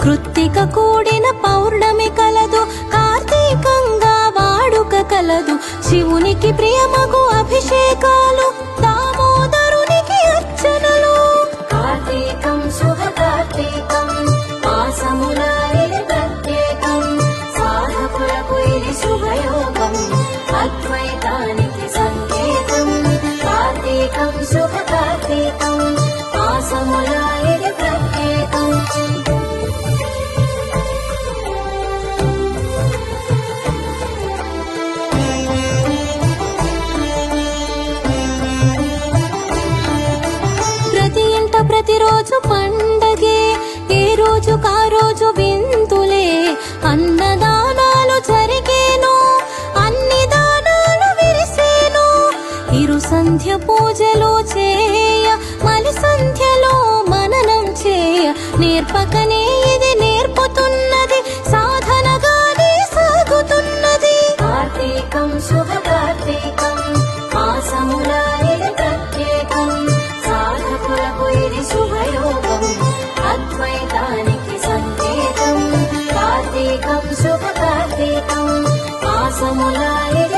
కృత్తిక కూడిన పౌర్ణమి కలదు, కార్తీకంగా వాడుక కలదు. శివునికి ప్రియమగు అభిషేకాలు, దామోదరునికి అర్చనలు. కార్తీకం శుభ కార్తీకం, మాసముల ఇది ప్రత్యేకం. సాధకులకు ఇది శుభయోగం, అద్వైతానికి సంకేతం. కార్తీకం శుభ కార్తీకం, మాసముల ఇది ప్రత్యేకం. ప్రతిరోజు పండగే, ఏ రోజు కా రోజు విందులే. అన్నదానాలు జరిగేను, అన్ని దానాలు విరిసేను. ఇరు సంధ్య పూజలు చేయ, మలి సంధ్యలో మననం చేయ. నేర్పకనే ఇది నేర్పుతున్నది, సాధనగానే సాగుతున్నది. కార్తీకం శుభ కార్తీకం, మాసముల ఇది ప్రత్యేకం. సాధకులకు ఇది శుభయోగం, అద్వైతానికి సంకేతం. కార్తీకం శుభ కార్తీకం, మాసముల ఇది